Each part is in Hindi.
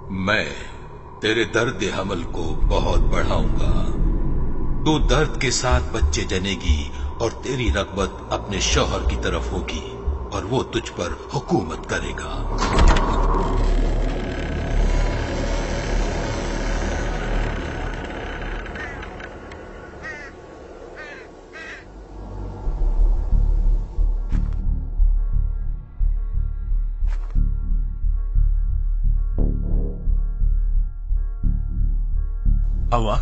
मैं तेरे दर्द हमल को बहुत बढ़ाऊंगा। तू दर्द के साथ बच्चे जनेगी और तेरी रग़बत अपने शौहर की तरफ होगी और वो तुझ पर हुकूमत करेगा। हवा,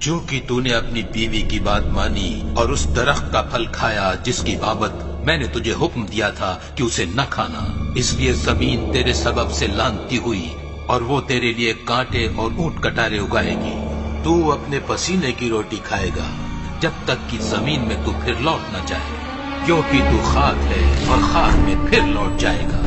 चूंकि तूने अपनी बीवी की बात मानी और उस दरख्त का फल खाया जिसकी बाबत मैंने तुझे हुक्म दिया था कि उसे न खाना, इसलिए जमीन तेरे सबब से लानती हुई और वो तेरे लिए कांटे और ऊंट कटारे उगाएगी। तू अपने पसीने की रोटी खाएगा जब तक कि जमीन में तू फिर लौट न जाए, क्योंकि तू खाक है और खाक में फिर लौट जाएगा।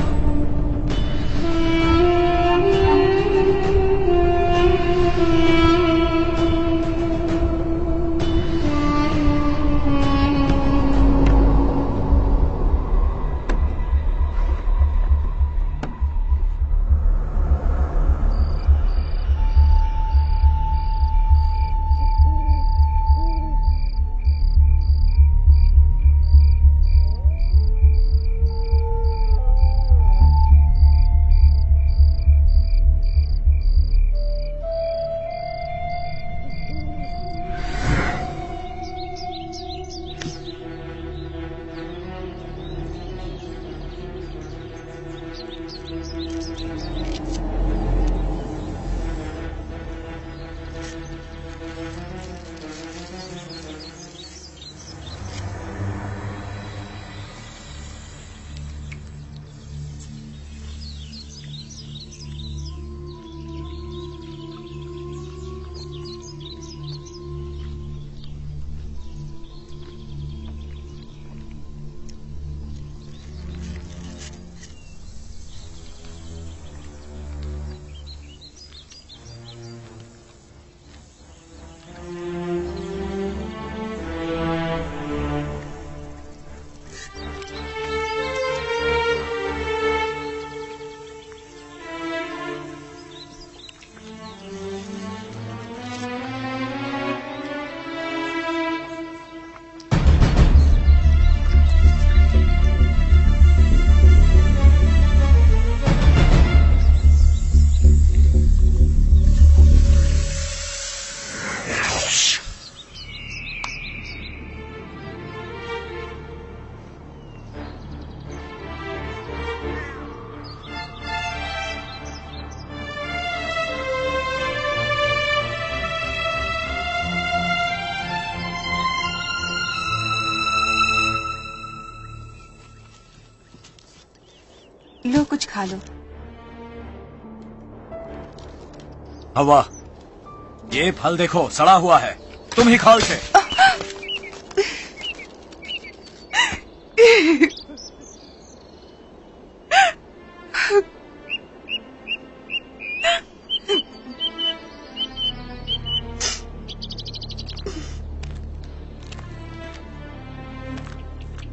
लो, कुछ खा लो। हवा, ये फल देखो, सड़ा हुआ है, तुम ही खाओ इसे।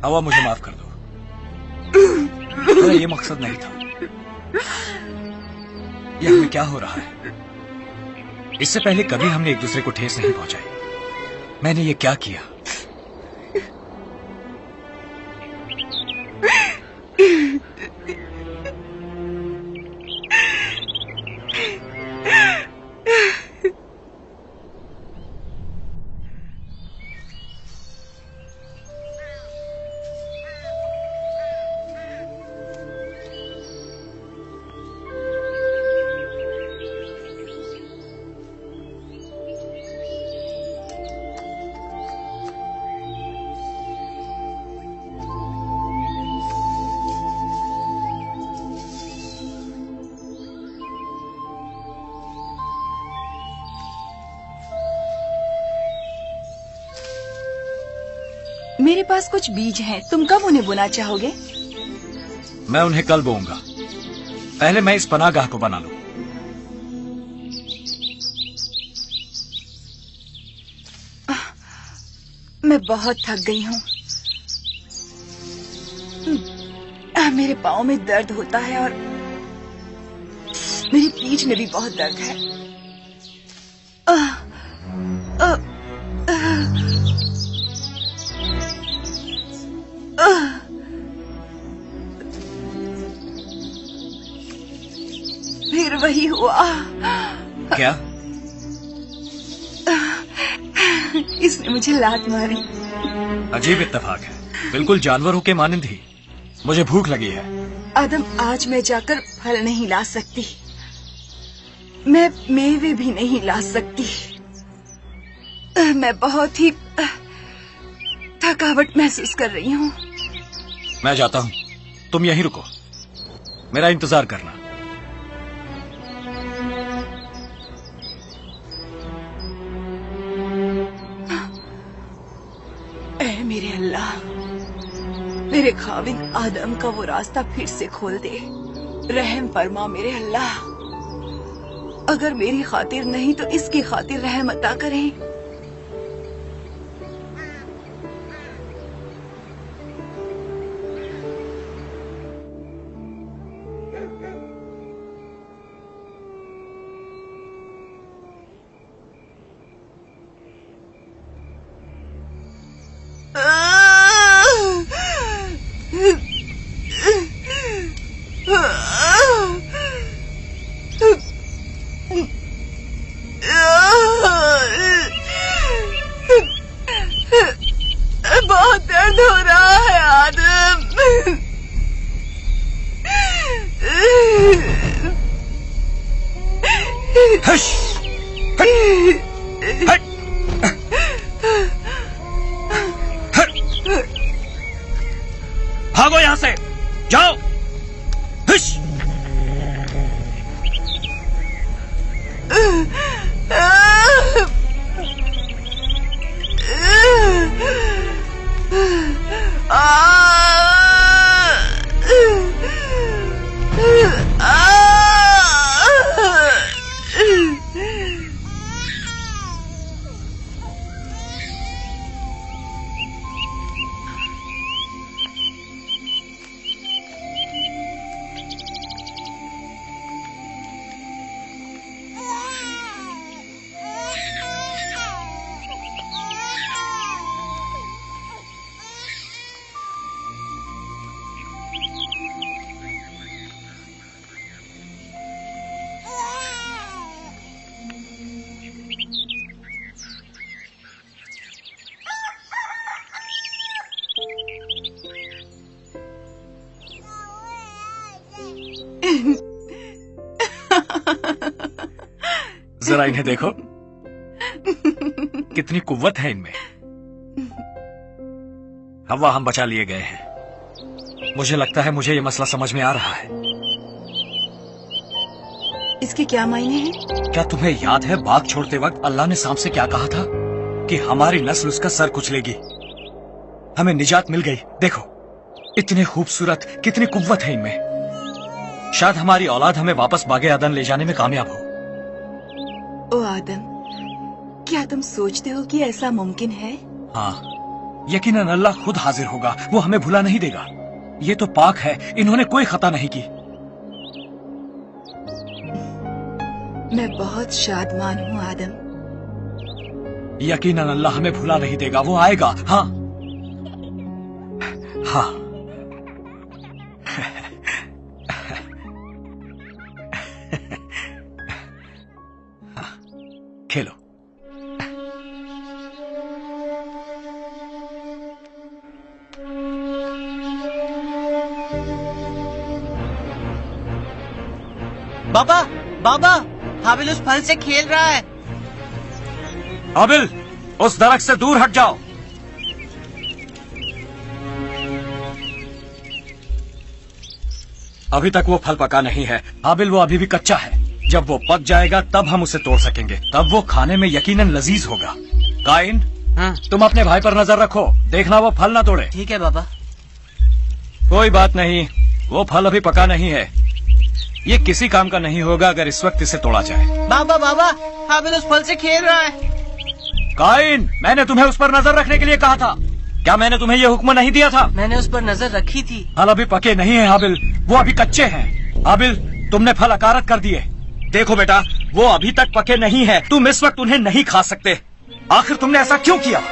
हवा, मुझे माफ कर दो, मेरा ये मकसद नहीं था। ये हमें क्या हो रहा है? इससे पहले कभी हमने एक दूसरे को ठेस नहीं पहुंचाई। मैंने ये क्या किया? मेरे पास कुछ बीज हैं, तुम कब उन्हें बोना चाहोगे? मैं उन्हें कल बोऊंगा। पहले मैं इस पनाहगाह को बना लूं। मैं बहुत थक गई हूँ। मेरे पाँव में दर्द होता है और मेरी पीठ में भी बहुत दर्द है। फिर वही हुआ। क्या? इसने मुझे लात मारी। अजीब इत्तेफाक है, बिल्कुल जानवरों के मानिंद ही। मुझे भूख लगी है। आदम, आज मैं जाकर फल नहीं ला सकती, मैं मेवे भी नहीं ला सकती। मैं बहुत ही थकावट महसूस कर रही हूँ। मैं जाता हूँ, तुम यहीं रुको, मेरा इंतजार करना। ऐ मेरे अल्लाह, मेरे खाविंद आदम का वो रास्ता फिर से खोल दे। रहम फरमा मेरे अल्लाह। अगर मेरी खातिर नहीं तो इसकी खातिर रहम अता करें। बहुत दर्द हो रहा है आदम। हश! हट! हट! हट! भागो यहां से, जाओ। हश! जरा इन्हें देखो, कितनी कुव्वत है इनमें। हवा, हम बचा लिए गए हैं। मुझे लगता है मुझे ये मसला समझ में आ रहा है। इसके क्या मायने हैं? क्या तुम्हें याद है बाग छोड़ते वक्त अल्लाह ने सांप से क्या कहा था कि हमारी नस्ल उसका सर कुचलेगी। हमें निजात मिल गई। देखो इतने खूबसूरत, कितनी कुव्वत है इनमें। शायद हमारी औलाद हमें वापस बागे आदन ले जाने में कामयाब हो। ओ आदम, क्या तुम सोचते हो कि ऐसा मुमकिन है? हाँ, यकीनन अल्लाह खुद हाजिर होगा। वो हमें भुला नहीं देगा। ये तो पाक है, इन्होंने कोई खता नहीं की। मैं बहुत शादमान हूँ आदम। यकीनन अल्लाह हमें भुला नहीं देगा, वो आएगा। हाँ हाँ। खेलो। बाबा, बाबा, हाबिल उस फल से खेल रहा है। हाबिल, उस दरख्त से दूर हट जाओ। अभी तक वो फल पका नहीं है हाबिल, वो अभी भी कच्चा है। जब वो पक जाएगा तब हम उसे तोड़ सकेंगे। तब वो खाने में यकीनन लजीज होगा। काइन, हाँ। तुम अपने भाई पर नजर रखो, देखना वो फल ना तोड़े। ठीक है बाबा। कोई बात नहीं, वो फल अभी पका नहीं है। ये किसी काम का नहीं होगा अगर इस वक्त इसे तोड़ा जाए। बाबा, बाबा, हाबिल उस फल से खेल रहा है। काइन, मैंने तुम्हें उस पर नजर रखने के लिए कहा था। क्या मैंने तुम्हें ये हुक्म नहीं दिया था? मैंने उस पर नजर रखी थी। फल अभी पके नहीं है हाबिल, वो अभी कच्चे हैं। हाबिल, तुमने फल अकारत कर दिए। देखो बेटा, वो अभी तक पके नहीं है, तुम इस वक्त उन्हें नहीं खा सकते। आखिर तुमने ऐसा क्यों किया?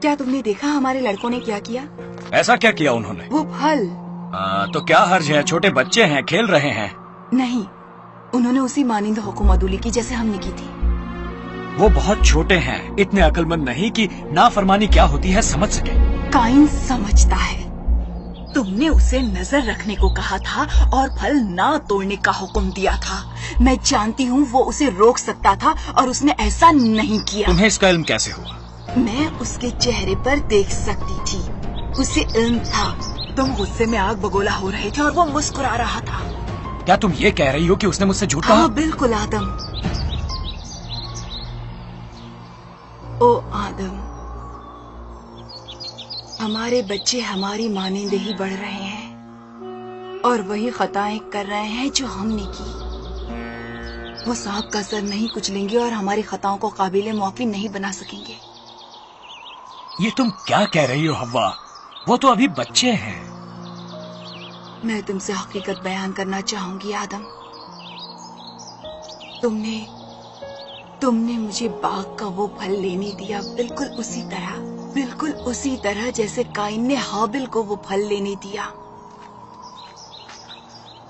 क्या तुमने देखा हमारे लड़कों ने क्या किया? ऐसा क्या किया उन्होंने? वो फल। तो क्या हर्ज है, छोटे बच्चे हैं, खेल रहे हैं। नहीं, उन्होंने उसी मानिंद हुक्म अदूली की जैसे हमने की थी। वो बहुत छोटे हैं, इतने अक्लमंद नहीं कि नाफरमानी क्या होती है समझ सके। काइन समझता है। तुमने उसे नजर रखने को कहा था और फल ना तोड़ने का हुक्म दिया था। मैं जानती हूँ वो उसे रोक सकता था और उसने ऐसा नहीं किया। तुम्हें इसका इल्म कैसे हुआ? मैं उसके चेहरे पर देख सकती थी, उसे इल्म था। तुम गुस्से में आग बगोला हो रहे थे और वो मुस्कुरा रहा था। क्या तुम ये कह रही हो कि उसने मुझसे झूठ कहा? हाँ बिल्कुल आदम। ओ आदम, हमारे बच्चे हमारी मानिंद ही बढ़ रहे हैं और वही खताएं कर रहे हैं जो हमने की। वो सांप का सर नहीं कुचलेंगे और हमारी खताओं को काबिले मुआफी नहीं बना सकेंगे। ये तुम क्या कह रही हो हव्वा? वो तो अभी बच्चे हैं। मैं तुमसे हकीकत बयान करना चाहूंगी आदम। तुमने मुझे बाग का वो फल लेने दिया, बिल्कुल उसी तरह जैसे काइन ने हाबिल को वो फल लेने दिया।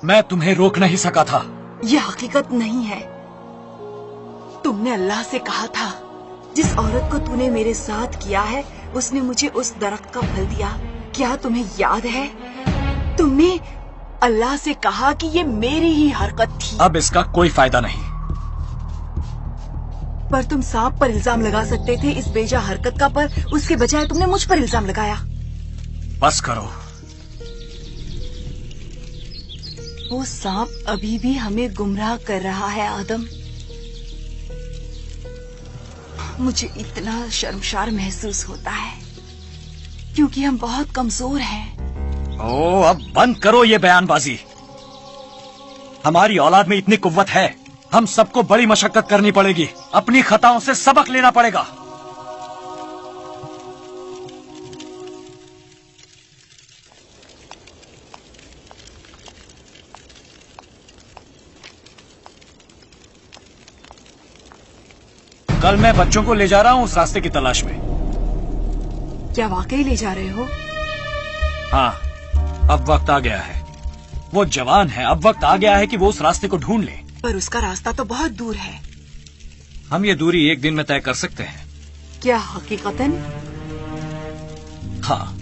मैं तुम्हें रोक नहीं सका था। ये हकीकत नहीं है। तुमने अल्लाह से कहा था, जिस औरत को तूने मेरे साथ किया है उसने मुझे उस दरख्त का फल दिया। क्या तुम्हें याद है? तुमने अल्लाह से कहा कि ये मेरी ही हरकत थी। अब इसका कोई फायदा नहीं। पर तुम सांप पर इल्जाम लगा सकते थे इस बेजा हरकत का, पर उसके बजाय तुमने मुझ पर इल्जाम लगाया। बस करो। वो सांप अभी भी हमें गुमराह कर रहा है आदम। मुझे इतना शर्मसार महसूस होता है क्योंकि हम बहुत कमजोर हैं। ओ, अब बंद करो ये बयानबाजी। हमारी औलाद में इतनी कुव्वत है, हम सबको बड़ी मशक्कत करनी पड़ेगी, अपनी खताओं से सबक लेना पड़ेगा। कल मैं बच्चों को ले जा रहा हूँ उस रास्ते की तलाश में। क्या वाकई ले जा रहे हो? हाँ, अब वक्त आ गया है। वो जवान है, अब वक्त आ गया है कि वो उस रास्ते को ढूंढ ले। पर उसका रास्ता तो बहुत दूर है। हम ये दूरी एक दिन में तय कर सकते हैं। क्या हकीकतन? हाँ।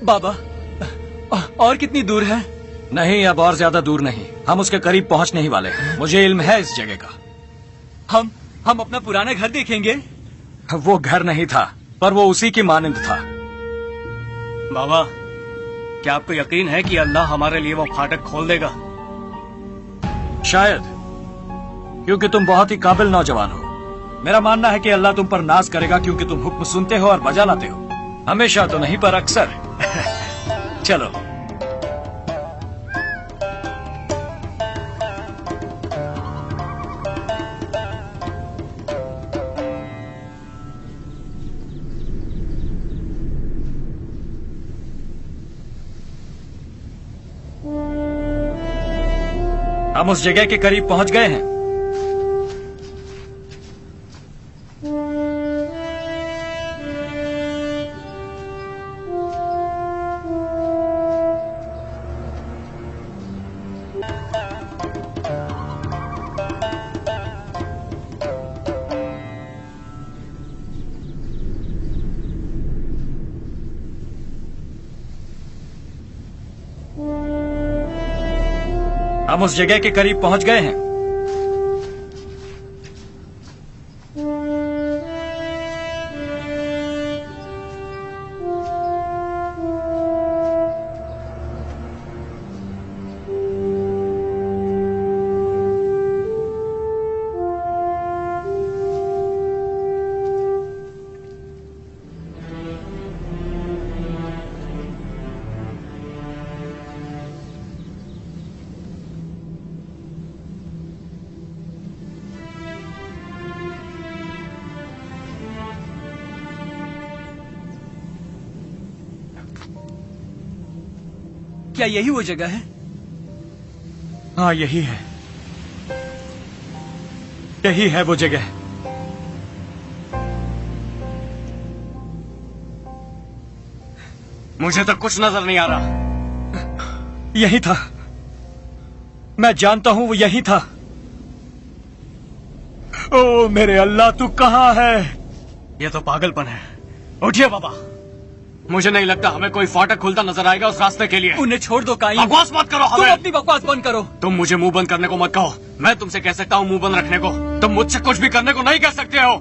बाबा, और कितनी दूर है? नहीं, अब और ज्यादा दूर नहीं, हम उसके करीब पहुंचने ही वाले हैं। मुझे इल्म है इस जगह का। हम अपना पुराना घर देखेंगे। वो घर नहीं था, पर वो उसी की मानिंद था। बाबा, क्या आपको यकीन है कि अल्लाह हमारे लिए वो फाटक खोल देगा? शायद, क्योंकि तुम बहुत ही काबिल नौजवान हो। मेरा मानना है कि अल्लाह तुम पर नाज करेगा क्योंकि तुम हुक्म सुनते हो और बजा लाते हो। हमेशा तो नहीं, पर अक्सर। चलो। हम उस जगह के करीब पहुंच गए हैं। हम उस जगह के करीब पहुंच गए हैं। क्या यही वो जगह है? हाँ, यही है, यही है वो जगह। मुझे तो कुछ नजर नहीं आ रहा। यही था, मैं जानता हूं वो यही था। ओ मेरे अल्लाह, तू कहां है? ये तो पागलपन है। उठिए बाबा। मुझे नहीं लगता हमें कोई फाटक खुलता नजर आएगा उस रास्ते के लिए। उन्हें छोड़ दो काइन। बकवास मत करो। तुम हमें अपनी बकवास बंद करो। तुम मुझे मुंह बंद करने को मत कहो। मैं तुमसे कह सकता हूँ मुंह बंद रखने को, तुम मुझसे कुछ भी करने को नहीं कह सकते हो।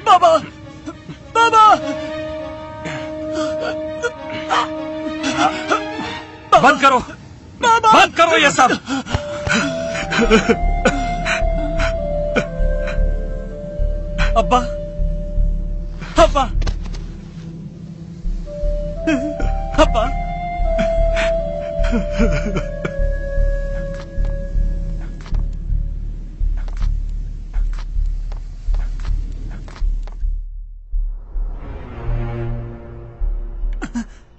बाबा, बाबा, बंद करो, बंद करो ये सब। अब्बा, अब्बा, अब्बा,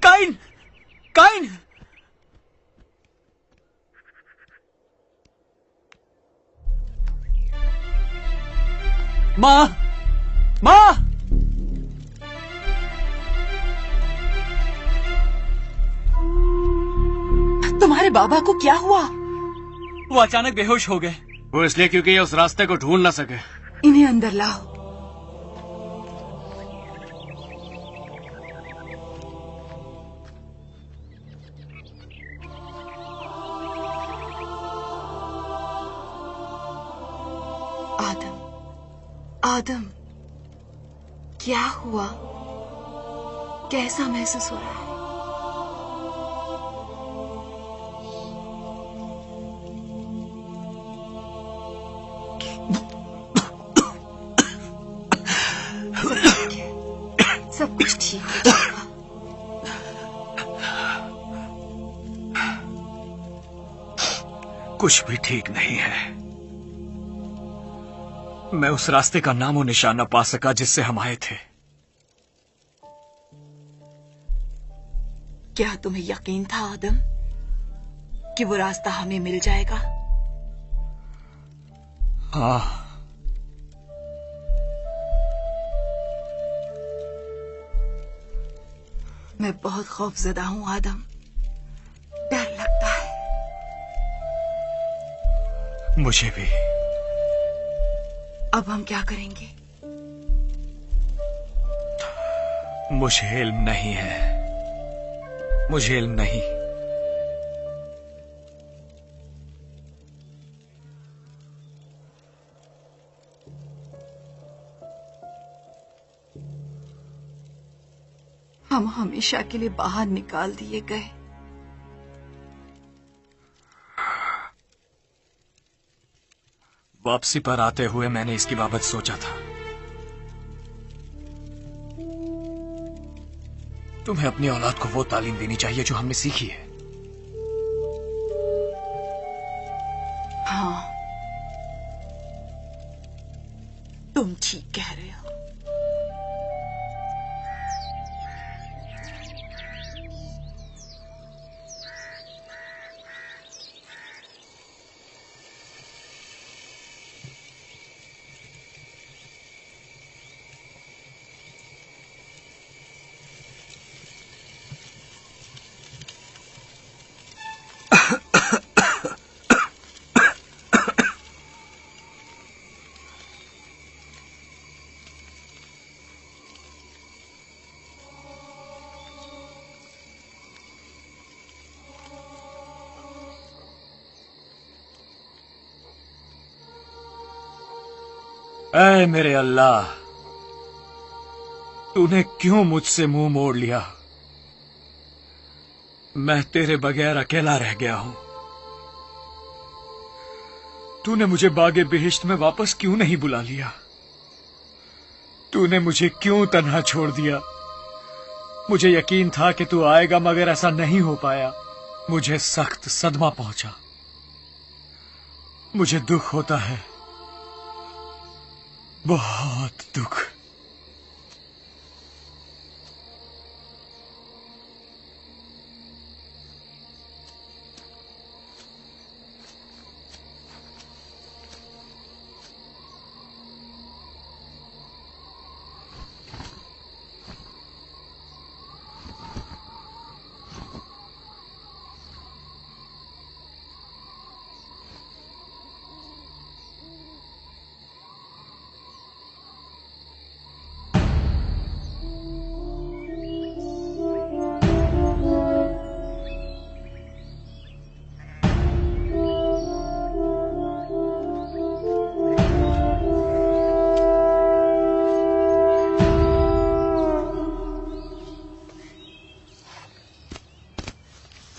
काइन, काइन, माँ, माँ, तुम्हारे बाबा को क्या हुआ? वो अचानक बेहोश हो गए। वो इसलिए क्योंकि ये उस रास्ते को ढूंढ ना सके। इन्हें अंदर लाओ। आदम, आदम, क्या हुआ? कैसा महसूस हो रहा है? सब कुछ ठीक हो जाएगा। कुछ भी ठीक नहीं है। मैं उस रास्ते का नामो निशान न पा सका जिससे हम आए थे। क्या तुम्हें यकीन था आदम कि वो रास्ता हमें मिल जाएगा? हाँ, मैं बहुत खौफजदा हूं आदम। डर लगता है। मुझे भी। अब हम क्या करेंगे? मुझे इल्म नहीं है, मुझे इल्म नहीं। हम हमेशा के लिए बाहर निकाल दिए गए। वापसी पर आते हुए मैंने इसकी बाबत सोचा था। तुम्हें अपनी औलाद को वो तालीम देनी चाहिए जो हमने सीखी है। हाँ, तुम ठीक कह रहे हो। ऐ मेरे अल्लाह, तूने क्यों मुझसे मुंह मोड़ लिया? मैं तेरे बगैर अकेला रह गया हूं। तूने मुझे बागे बेहिश्त में वापस क्यों नहीं बुला लिया? तूने मुझे क्यों तन्हा छोड़ दिया? मुझे यकीन था कि तू आएगा, मगर ऐसा नहीं हो पाया। मुझे सख्त सदमा पहुंचा। मुझे दुख होता है, बहुत दुख।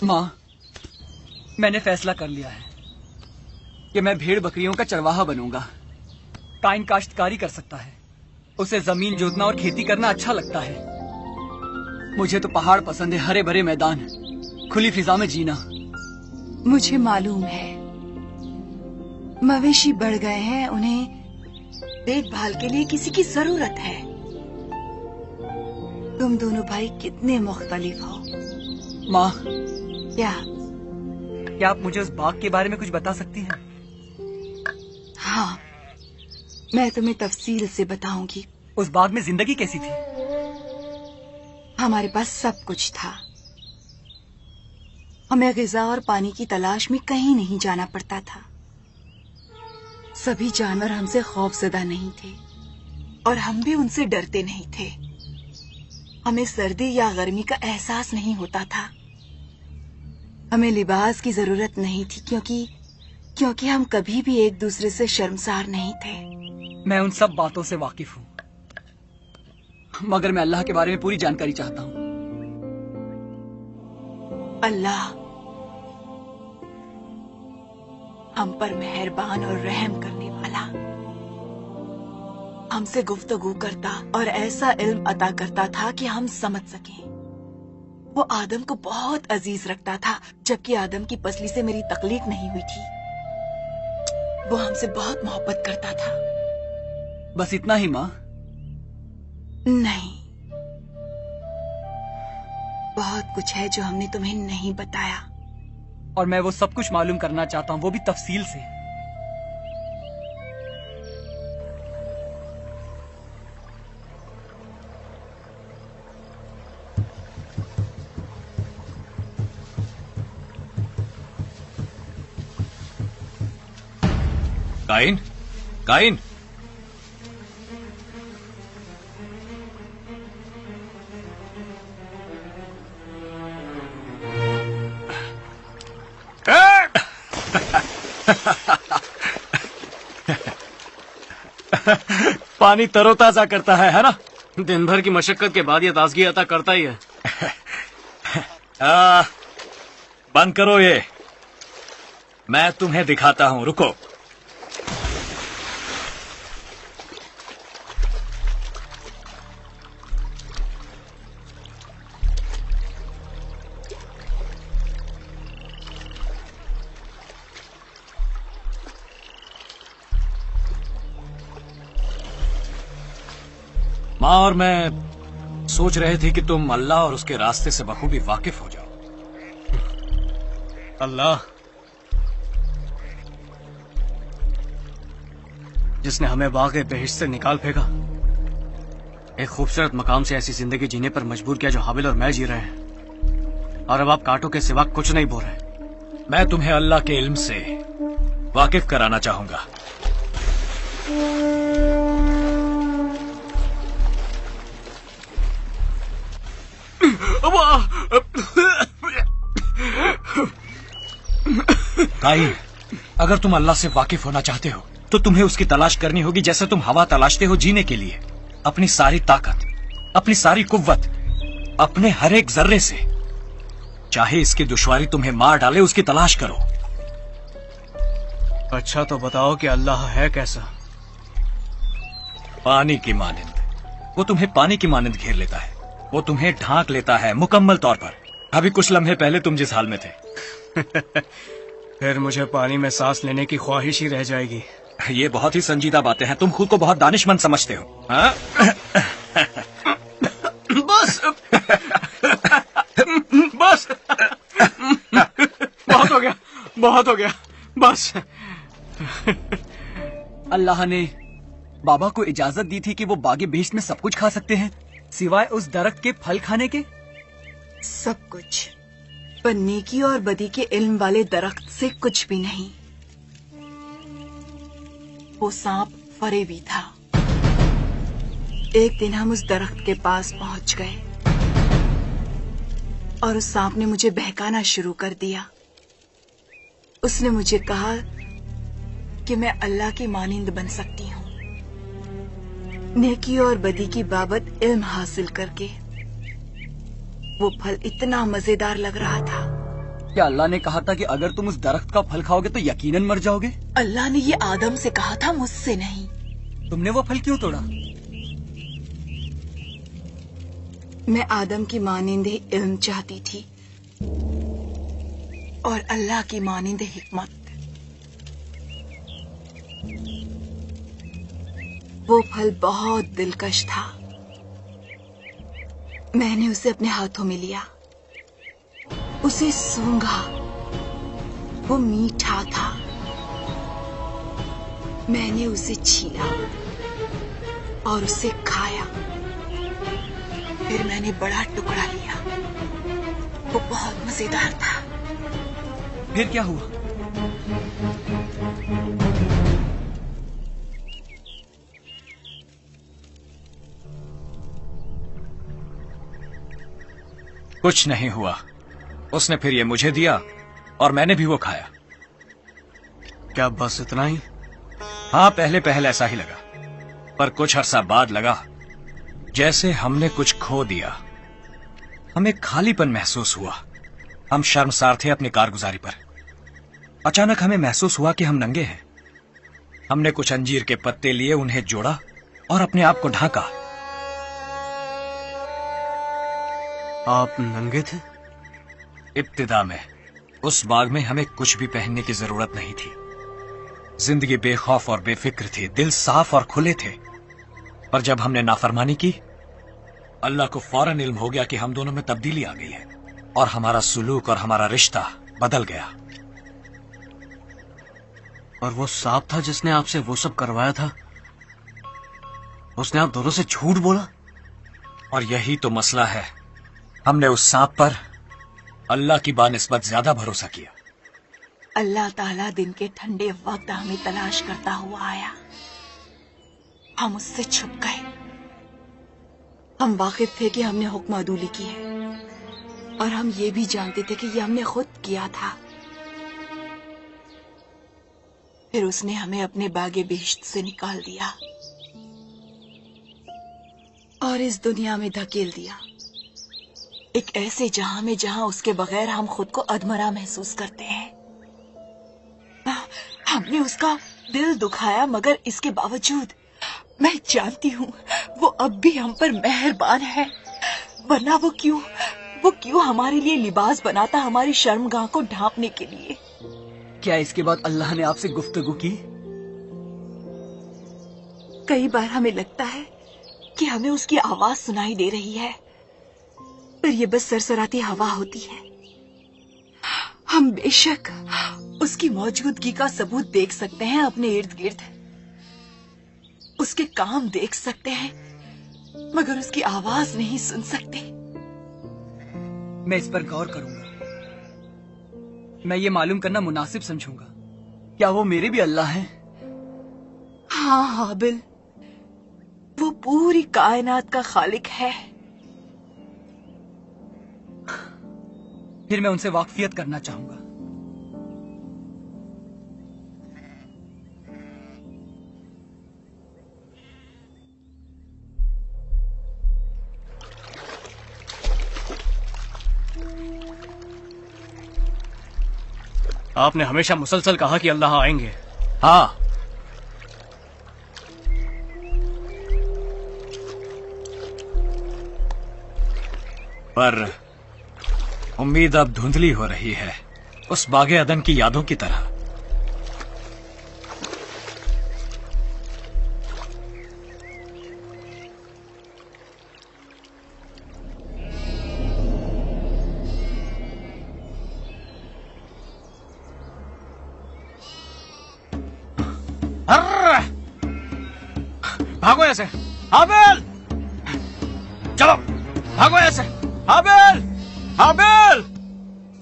माँ, मैंने फैसला कर लिया है कि मैं भेड़ बकरियों का चरवाहा बनूंगा। काइन काश्तकारी कर सकता है, उसे जमीन जोतना और खेती करना अच्छा लगता है। मुझे तो पहाड़ पसंद है, हरे भरे मैदान, खुली फिजा में जीना। मुझे मालूम है मवेशी बढ़ गए हैं, उन्हें देखभाल के लिए किसी की जरूरत है। तुम दोनों भाई कितने मुख्तलिफ हो। माँ, क्या आप मुझे उस बाग के बारे में कुछ बता सकती हैं? हाँ, मैं तुम्हें तफसील से बताऊंगी। उस बाग में जिंदगी कैसी थी? हमारे पास सब कुछ था। हमें ग़िज़ा और पानी की तलाश में कहीं नहीं जाना पड़ता था। सभी जानवर हमसे खौफज़दा नहीं थे और हम भी उनसे डरते नहीं थे। हमें सर्दी या गर्मी का एहसास नहीं होता था। हमें लिबास की जरूरत नहीं थी क्योंकि हम कभी भी एक दूसरे से शर्मसार नहीं थे। मैं उन सब बातों से वाकिफ हूँ, मगर मैं अल्लाह के बारे में पूरी जानकारी चाहता हूँ। अल्लाह हम पर मेहरबान और रहम करने वाला, हमसे गुफ्तगू करता और ऐसा इल्म अता करता था कि हम समझ सकें। वो आदम को बहुत अजीज रखता था, जबकि आदम की पसली से मेरी तकलीफ नहीं हुई थी। वो हमसे बहुत मोहब्बत करता था। बस इतना ही माँ? नहीं, बहुत कुछ है जो हमने तुम्हें नहीं बताया। और मैं वो सब कुछ मालूम करना चाहता हूँ, वो भी तफसील से। काइन, काइन, पानी तरोताजा करता है ना? दिन भर की मशक्कत के बाद ये ताजगी अता करता ही है। बंद करो ये, मैं तुम्हें दिखाता हूँ, रुको। माँ और मैं सोच रहे थे कि तुम अल्लाह और उसके रास्ते से बखूबी वाकिफ हो जाओ। अल्लाह जिसने हमें बाग़े बेहिश्त से निकाल फेंका, एक खूबसूरत मकाम से ऐसी जिंदगी जीने पर मजबूर किया जो हाबिल और मैं जी रहे हैं, और अब आप कांटों के सिवा कुछ नहीं बोल रहे। मैं तुम्हें अल्लाह के इल्म से वाकिफ कराना चाहूंगा। काइन, अगर तुम अल्लाह से वाकिफ होना चाहते हो तो तुम्हें उसकी तलाश करनी होगी जैसे तुम हवा तलाशते हो जीने के लिए, अपनी सारी ताकत, अपनी सारी कुव्वत, अपने हर एक जर्रे से। चाहे इसकी दुश्वारी तुम्हें मार डाले, उसकी तलाश करो। अच्छा तो बताओ कि अल्लाह है कैसा? पानी की मानिंद। वो तुम्हें पानी की मानिंद घेर लेता है, वो तुम्हें ढांक लेता है मुकम्मल तौर पर। अभी कुछ लम्हे पहले तुम जिस हाल में थे। फिर मुझे पानी में सांस लेने की ख्वाहिश ही रह जाएगी। ये बहुत ही संजीदा बातें हैं, तुम खुद को बहुत दानिशमंद समझते हो। हाँ? बस बस बहुत हो गया, बहुत हो गया, बस। अल्लाह ने बाबा को इजाजत दी थी कि वो बागे बेहश्त में सब कुछ खा सकते हैं सिवाय उस दरख्त के फल खाने के। सब कुछ, पर नेकी और बदी के इल्म वाले दरख्त से कुछ भी नहीं। वो सांप फरेबी था। एक दिन हम उस दरख्त के पास पहुंच गए और उस सांप ने मुझे बहकाना शुरू कर दिया। उसने मुझे कहा कि मैं अल्लाह की मानिंद बन सकती हूँ, नेकी और बदी की बाबत इल्म हासिल करके। वो फल इतना मजेदार लग रहा था। क्या अल्लाह ने कहा था कि अगर तुम उस दरख्त का फल खाओगे तो यकीनन मर जाओगे? अल्लाह ने ये आदम से कहा था, मुझसे नहीं। तुमने वो फल क्यों तोड़ा? मैं आदम की मानिंद इल्म चाहती थी और अल्लाह की मानिंद हिकमत। वो फल बहुत दिलकश था। मैंने उसे अपने हाथों में लिया, उसे सूंघा। वो मीठा था। मैंने उसे छीला और उसे खाया। फिर मैंने बड़ा टुकड़ा लिया। वो बहुत मजेदार था। फिर क्या हुआ? कुछ नहीं हुआ। उसने फिर ये मुझे दिया और मैंने भी वो खाया। क्या बस इतना ही? हाँ, पहले पहले ऐसा ही लगा, पर कुछ अरसा बाद लगा जैसे हमने कुछ खो दिया। हमें खालीपन महसूस हुआ। हम शर्मसार थे अपनी कारगुजारी पर। अचानक हमें महसूस हुआ कि हम नंगे हैं। हमने कुछ अंजीर के पत्ते लिए, उन्हें जोड़ा और अपने आप को ढांका। आप नंगे थे? इब्तिदा में उस बाग में हमें कुछ भी पहनने की जरूरत नहीं थी। जिंदगी बेखौफ और बेफिक्र थी, दिल साफ और खुले थे। पर जब हमने नाफरमानी की, अल्लाह को फौरन इल्म हो गया कि हम दोनों में तब्दीली आ गई है और हमारा सुलूक और हमारा रिश्ता बदल गया। और वो सांप था जिसने आपसे वो सब करवाया था, उसने आप दोनों से झूठ बोला? और यही तो मसला है। हमने उस सांप पर अल्लाह की बानिस्बत ज्यादा भरोसा किया। अल्लाह ताला दिन के ठंडे वक्त हमें तलाश करता हुआ आया। हम उससे छुप गए। हम वाकिफ थे कि हमने हुक्म अदूली की है और हम ये भी जानते थे कि ये हमने खुद किया था। फिर उसने हमें अपने बागे बेहश्त से निकाल दिया और इस दुनिया में धकेल दिया, एक ऐसे जहां में जहां उसके बगैर हम खुद को अधमरा महसूस करते हैं। हमने उसका दिल दुखाया, मगर इसके बावजूद मैं जानती हूँ वो अब भी हम पर मेहरबान है। वरना वो क्यों हमारे लिए लिबास बनाता, हमारी शर्मगाह को ढांपने के लिए। क्या इसके बाद अल्लाह ने आपसे गुफ्तगू की? कई बार हमें लगता है कि हमें उसकी आवाज सुनाई दे रही है, पर ये बस सरसराती हवा होती है। हम बेशक उसकी मौजूदगी का सबूत देख सकते हैं अपने इर्द गिर्द, उसके काम देख सकते हैं, मगर उसकी आवाज नहीं सुन सकते। मैं इस पर गौर करूंगा। मैं ये मालूम करना मुनासिब समझूंगा, क्या वो मेरे भी अल्लाह हैं? हाँ हाबिल, वो पूरी कायनात का खालिक है। फिर मैं उनसे वाकफियत करना चाहूंगा। आपने हमेशा मुसलसल कहा कि अल्लाह आएंगे। हाँ, पर उम्मीद अब धुंधली हो रही है, उस बागे अदन की यादों की तरह। अर्र! भागो ऐसे, हाबिल! चलो, भागो ऐसे, हाबिल! हाबिल!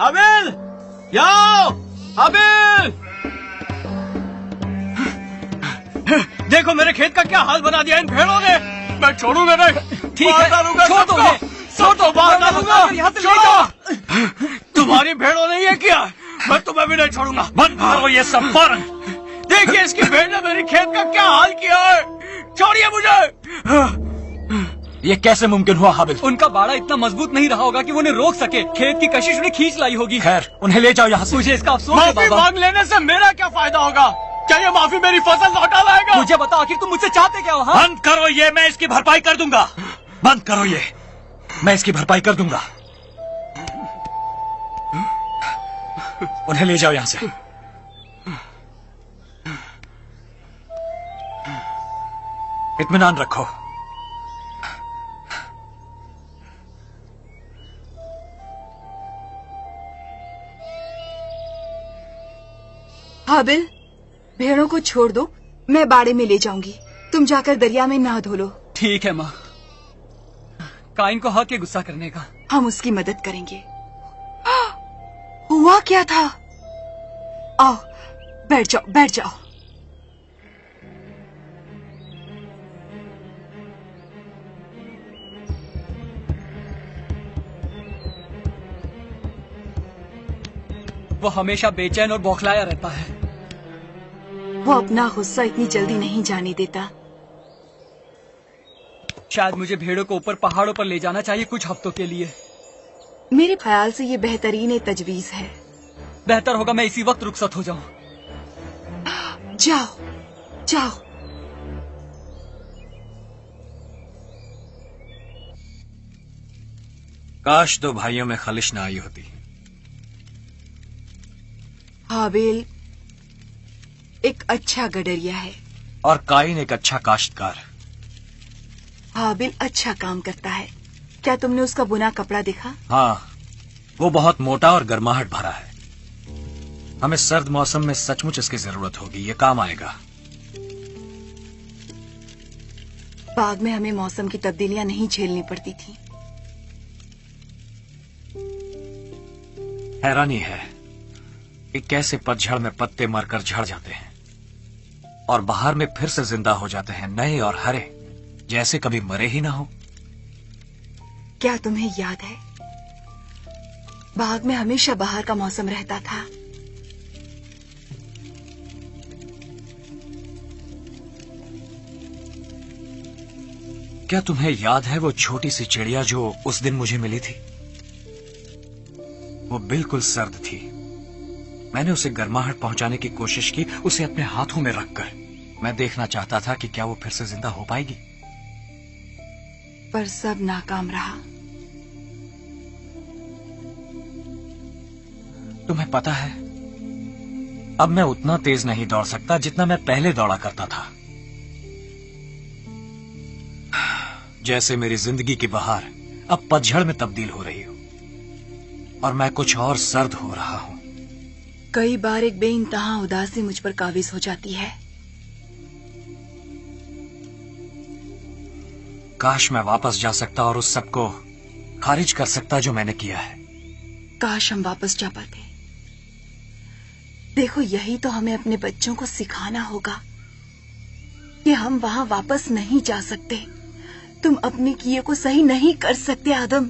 हाबिल! याओ! हाबिल! देखो मेरे खेत का क्या हाल बना दिया इन भेड़ों ने। मैं छोड़ूंगा नहीं। ठीक है, डालूंगा छोड़ दो सबको। छोड़ो, बाहर डालूंगा। यहाँ से ले छोड़ो। तुम्हारी भेड़ों ने ये किया, मैं तुम्हें भी नहीं छोड़ूंगा। बंद करो ये सब फौरन। देखिए इसकी भेड़ ने मेरे खेत का क्या हाल किया है। छोड़िए मुझे। ये कैसे मुमकिन हुआ हाबिल? उनका बाड़ा इतना मजबूत नहीं रहा होगा कि वो उन्हें रोक सके। खेत की कशिश उन्हें खींच लाई होगी। खैर, उन्हें ले जाओ यहाँ से। मुझे इसका अफसोस है माफी बाबा। मांग लेने से मेरा क्या फायदा होगा? क्या ये माफी मेरी फसल लौटा लाएगा? मुझे बताओ आखिर तुम मुझसे चाहते क्या हो? हाँ? बंद करो ये, मैं इसकी भरपाई कर दूंगा। बंद करो ये, मैं इसकी भरपाई कर दूंगा। उन्हें ले जाओ यहाँ से। इत्मीनान रखो। हाबिल, भेड़ों को छोड़ दो, मैं बाड़े में ले जाऊंगी। तुम जाकर दरिया में नहा धो लो। ठीक है माँ। काइन को हक है गुस्सा करने का। हम उसकी मदद करेंगे। हुआ क्या था? आओ, बैठ जाओ, बैठ जाओ। वो हमेशा बेचैन और बौखलाया रहता है। वो अपना गुस्सा इतनी जल्दी नहीं जाने देता। शायद मुझे भेड़ों को ऊपर पहाड़ों पर ले जाना चाहिए कुछ हफ्तों के लिए। मेरे ख्याल से ये बेहतरीन तजवीज है। बेहतर होगा मैं इसी वक्त रुखसत हो जाऊं। जाओ, जाओ। काश दो भाइयों में खलिश ना आई होती। हाबिल एक अच्छा गडरिया है। और काइन एक अच्छा काश्तकार। हाबिल अच्छा काम करता है। क्या तुमने उसका बुना कपड़ा देखा? हाँ, वो बहुत मोटा और गर्माहट भरा है। हमें सर्द मौसम में सचमुच इसकी जरूरत होगी, ये काम आएगा। बाग में हमें मौसम की तब्दीलियां नहीं झेलनी पड़ती थी। हैरानी है कि कैसे पतझड़ में पत्ते मरकर झड़ जाते हैं और बहार में फिर से जिंदा हो जाते हैं, नए और हरे, जैसे कभी मरे ही ना हो। क्या तुम्हें याद है, बाग में हमेशा बहार का मौसम रहता था। क्या तुम्हें याद है वो छोटी सी चिड़िया जो उस दिन मुझे मिली थी? वो बिल्कुल सर्द थी। मैंने उसे गर्माहट पहुंचाने की कोशिश की, उसे अपने हाथों में रखकर। मैं देखना चाहता था कि क्या वो फिर से जिंदा हो पाएगी। पर सब नाकाम रहा। तुम्हें पता है, अब मैं उतना तेज नहीं दौड़ सकता जितना मैं पहले दौड़ा करता था। जैसे मेरी जिंदगी की बहार अब पतझड़ में तब्दील हो रही हो और मैं कुछ और सर्द हो रहा हूं। कई बार एक बेइंतहा उदासी मुझ पर काबिज हो जाती है। काश मैं वापस जा सकता और उस सब को खारिज कर सकता जो मैंने किया है। काश हम वापस जा पाते। देखो, यही तो हमें अपने बच्चों को सिखाना होगा कि हम वहां वापस नहीं जा सकते। तुम अपने किए को सही नहीं कर सकते आदम।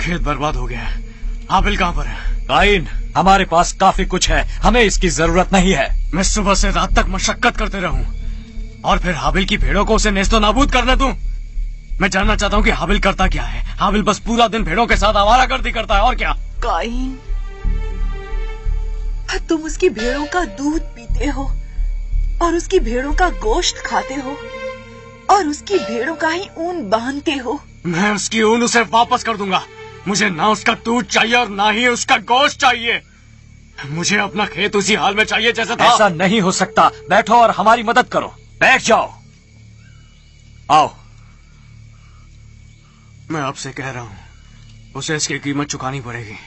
खेत बर्बाद हो गया है। हाबिल कहाँ पर है? काइन, हमारे पास काफी कुछ है, हमें इसकी जरूरत नहीं है। मैं सुबह से रात तक मशक्कत करते रहूं, और फिर हाबिल की भेड़ों को उसे नेस्तो नाबूद करने दूं? मैं जानना चाहता हूँ कि हाबिल करता क्या है। हाबिल बस पूरा दिन भेड़ों के साथ आवारागर्दी करता है, और क्या? काइन, तुम उसकी भेड़ों का दूध पीते हो और उसकी भेड़ों का गोश्त खाते हो और उसकी भेड़ों का ही ऊन बांधते हो। मैं उसकी ऊन उसे वापस कर दूंगा। मुझे ना उसका दूध चाहिए और ना ही उसका गोश्त चाहिए। मुझे अपना खेत उसी हाल में चाहिए जैसा था। ऐसा नहीं हो सकता। बैठो और हमारी मदद करो। बैठ जाओ। आओ। मैं आपसे कह रहा हूँ, उसे इसकी कीमत चुकानी पड़ेगी।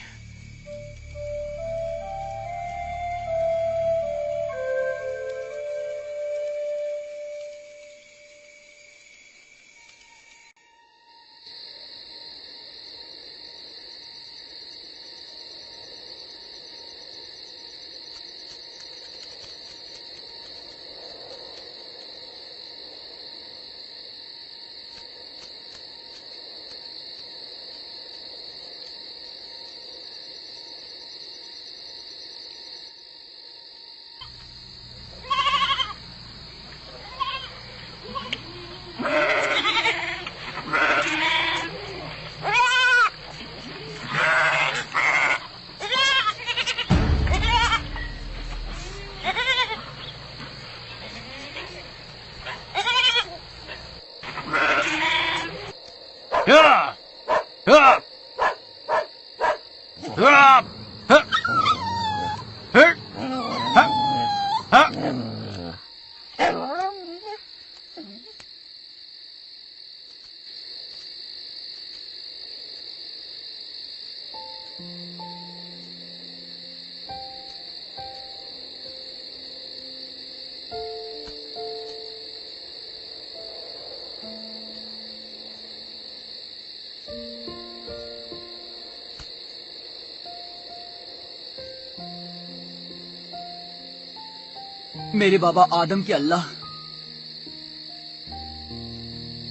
मेरे बाबा आदम के अल्लाह,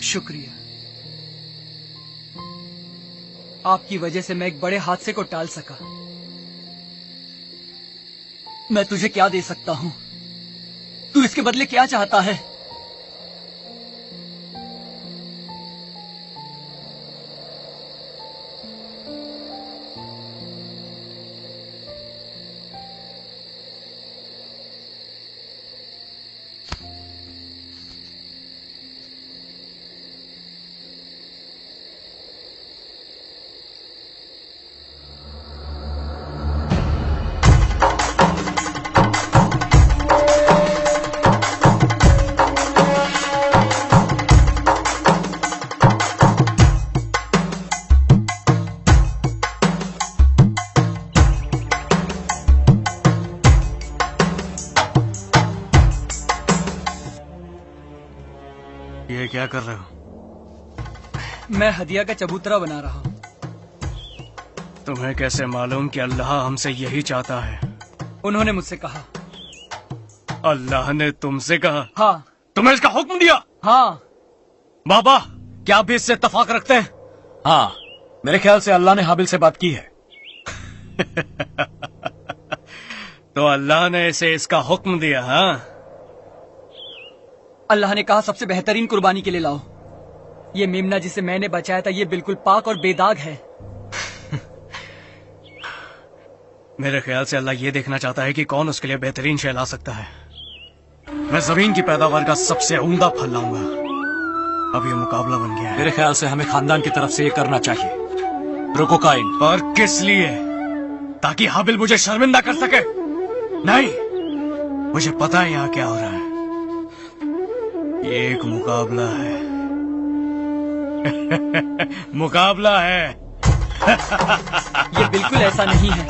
शुक्रिया। आपकी वजह से मैं एक बड़े हादसे को टाल सका। मैं तुझे क्या दे सकता हूं? तू इसके बदले क्या चाहता है? ये क्या कर रहे हो? मैं हदिया का चबूतरा बना रहा हूं। तुम्हें कैसे मालूम कि अल्लाह हमसे यही चाहता है? उन्होंने मुझसे कहा। अल्लाह ने तुमसे कहा? हाँ। तुम्हें इसका हुक्म दिया? हाँ। बाबा, क्या आप भी इससे इत्तेफाक रखते हैं? हाँ, मेरे ख्याल से अल्लाह ने हाबिल से बात की है। तो अल्लाह ने इसे इसका हुक्म दिया? हाँ, अल्लाह ने कहा सबसे बेहतरीन कुर्बानी के लिए लाओ। ये मेमना जिसे मैंने बचाया था, ये बिल्कुल पाक और बेदाग है। मेरे ख्याल से अल्लाह ये देखना चाहता है कि कौन उसके लिए बेहतरीन शय ला सकता है। मैं जमीन की पैदावार का सबसे उम्दा फल लाऊंगा। अब ये मुकाबला बन गया है। मेरे ख्याल से हमें खानदान की तरफ से ये करना चाहिए। रुको काइन। पर किस लिए? ताकि हाबिल मुझे शर्मिंदा कर सके? नहीं, मुझे पता है यहाँ क्या हो रहा है। ये एक मुकाबला है। मुकाबला है। ये बिल्कुल ऐसा नहीं है।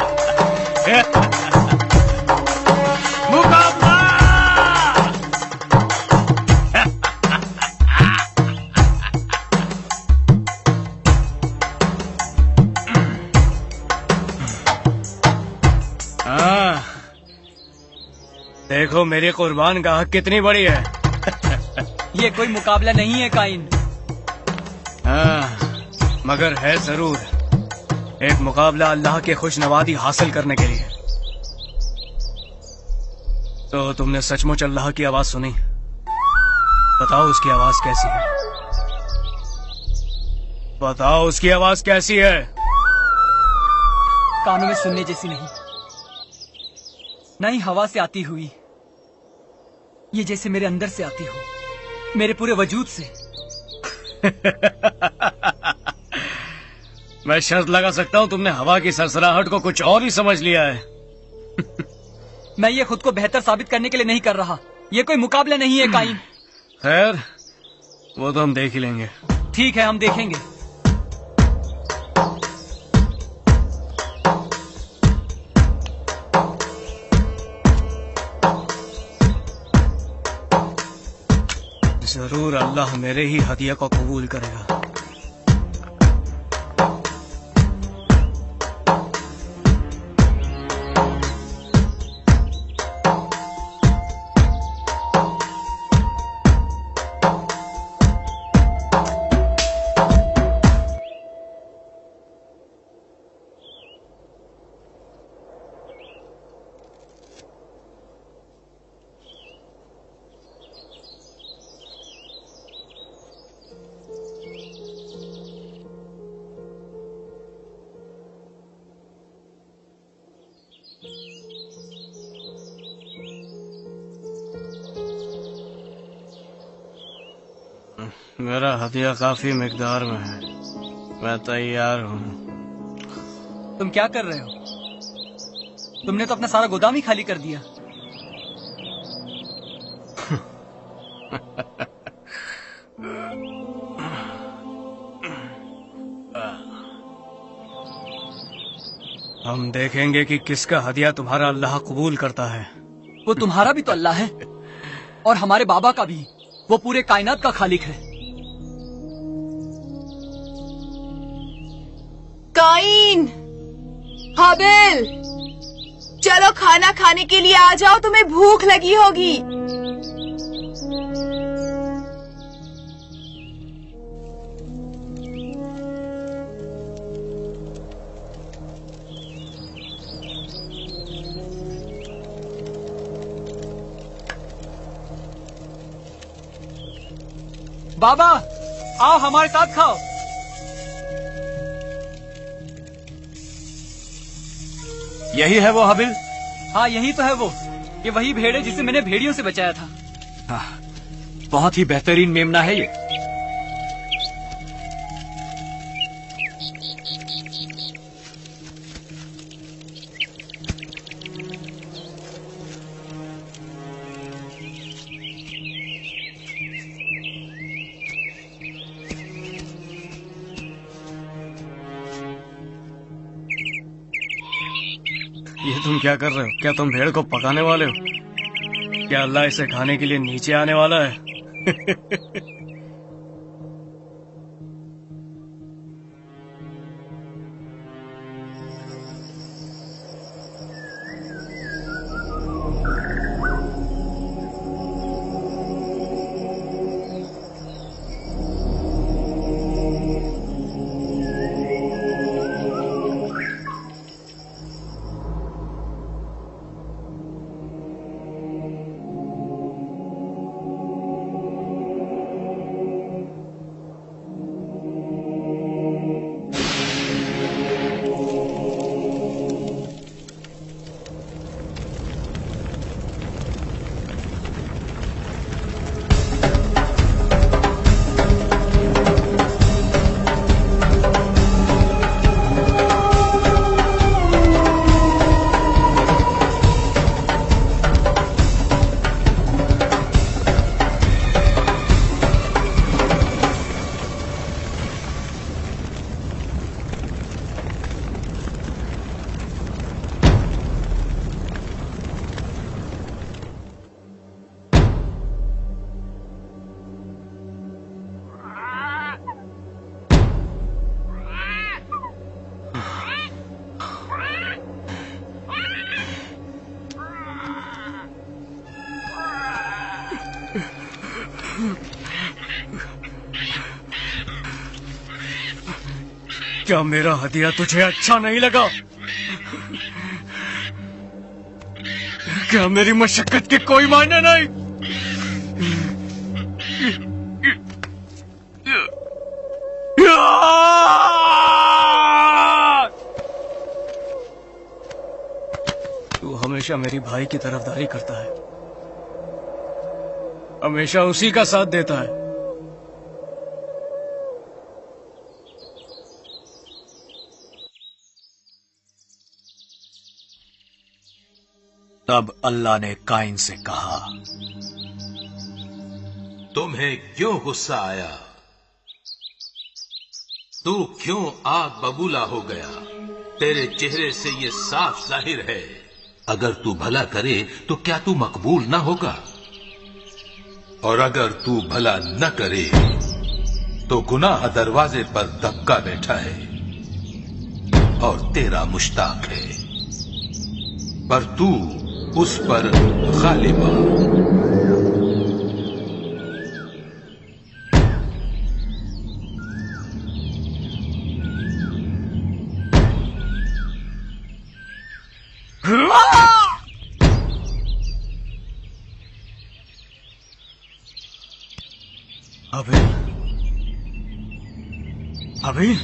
मुकाबला! हाँ, देखो मेरी कुर्बान गाह कितनी बड़ी है। ये कोई मुकाबला नहीं है काइन। हाँ, मगर है जरूर एक मुकाबला अल्लाह के खुशनवादी हासिल करने के लिए। तो तुमने सचमुच अल्लाह की आवाज सुनी? बताओ उसकी आवाज कैसी है? बताओ उसकी आवाज कैसी है? कानों में सुनने जैसी नहीं, नहीं हवा से आती हुई, ये जैसे मेरे अंदर से आती हो, मेरे पूरे वजूद से। मैं शर्त लगा सकता हूँ तुमने हवा की सरसराहट को कुछ और ही समझ लिया है। मैं ये खुद को बेहतर साबित करने के लिए नहीं कर रहा, ये कोई मुकाबला नहीं है काइन। खैर, वो तो हम देख ही लेंगे। ठीक है, हम देखेंगे। जरूर अल्लाह मेरे ही हदिया को कबूल करेगा। मेरा हदिया काफी मिकदार में है, मैं तैयार हूँ। तुम क्या कर रहे हो? तुमने तो अपना सारा गोदाम ही खाली कर दिया। हम देखेंगे कि किसका हदिया तुम्हारा अल्लाह कबूल करता है। वो तुम्हारा भी तो अल्लाह है और हमारे बाबा का भी, वो पूरे कायनात का खालिक है। काइन, हाबिल, चलो खाना खाने के लिए आ जाओ, तुम्हें भूख लगी होगी। बाबा, आओ हमारे साथ खाओ। यही है वो हाबिल? हाँ, यही तो है वो। ये वही भेड़ है जिसे मैंने भेड़ियों से बचाया था। हाँ, बहुत ही बेहतरीन मेमना है ये। ये तुम क्या कर रहे हो? क्या तुम भेड़ को पकाने वाले हो? क्या अल्लाह इसे खाने के लिए नीचे आने वाला है? क्या मेरा हदिया तुझे अच्छा नहीं लगा? क्या मेरी मशक्कत के कोई मायने नहीं? तू हमेशा मेरी भाई की तरफदारी करता है, हमेशा उसी का साथ देता है। तब अल्लाह ने काइन से कहा, तुम्हें क्यों गुस्सा आया? तू क्यों आग बबूला हो गया? तेरे चेहरे से ये साफ जाहिर है, अगर तू भला करे तो क्या तू मकबूल ना होगा, और अगर तू भला न करे तो गुनाह दरवाजे पर दबका बैठा है और तेरा मुश्ताक है, पर तू उस पर गालिब आ। हाबिल,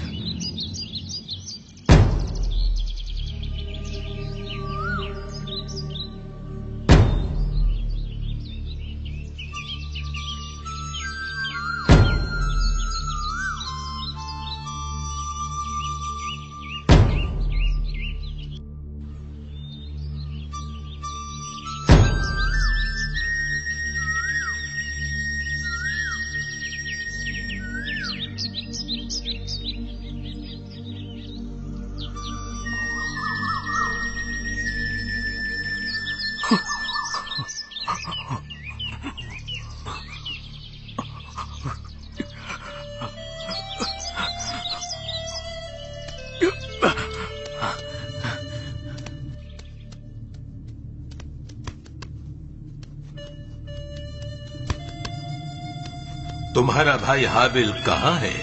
तुम्हारा भाई हाबिल कहाँ है?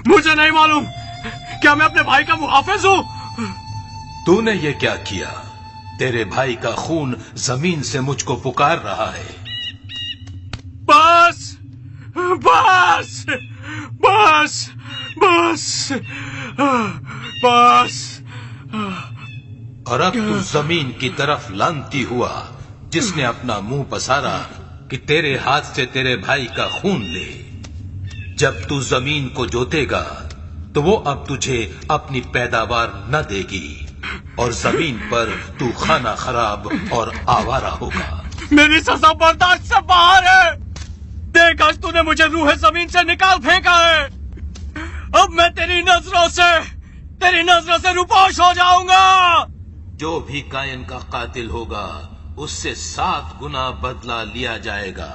मुझे नहीं मालूम। क्या मैं अपने भाई का मुहाफिज हूँ? तूने ये क्या किया? तेरे भाई का खून जमीन से मुझको पुकार रहा है। बस बस बस बस बस। और अब तू जमीन की तरफ लानती हुआ जिसने अपना मुंह पसारा कि तेरे हाथ से तेरे भाई का खून ले। जब तू जमीन को जोतेगा तो वो अब तुझे अपनी पैदावार न देगी और जमीन पर तू खाना खराब और आवारा होगा। मेरी सजा बर्दाश्त से बाहर है। देख, आज तूने मुझे रूह जमीन से निकाल फेंका है। अब मैं तेरी नजरों से रूपोश हो जाऊंगा। जो भी कायन का कातिल होगा उससे 7 गुना बदला लिया जाएगा।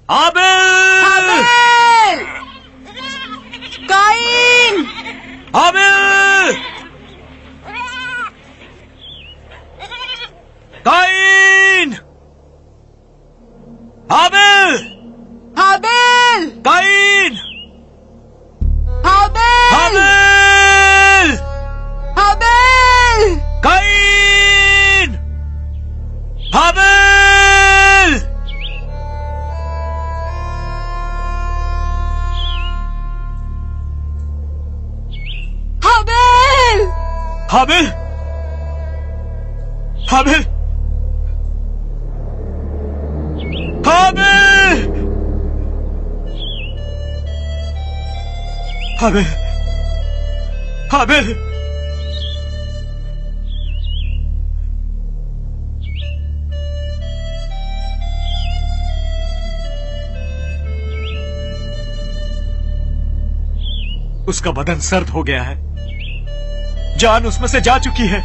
हाबिल! काइन! हाबिल! काइन! हाबिल! हाबिल! काइन! हाबिल! हाबिल! हाबिल! काइन! हाबिल! हाबिल! हाबिल! हाबिल! हाबिल! हाबिल! हाबिल! उसका बदन सर्द हो गया है, जान उसमें से जा चुकी है।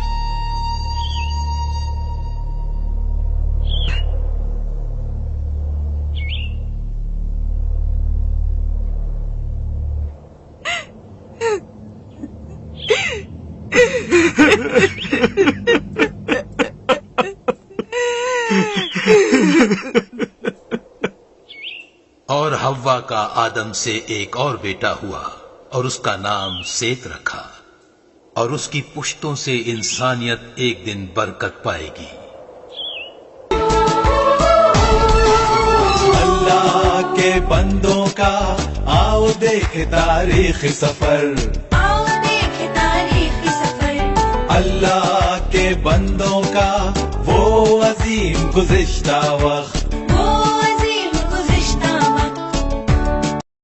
और हव्वा का आदम से एक और बेटा हुआ और उसका नाम सेत रखा, और उसकी पुश्तों से इंसानियत एक दिन बरकत पाएगी। के बंदों का आओ देखे तारीखी सफर, आओ देखे तारीखी सफर। अल्लाह के बंदों का वो अजीम गुज़िश्ता वक्त,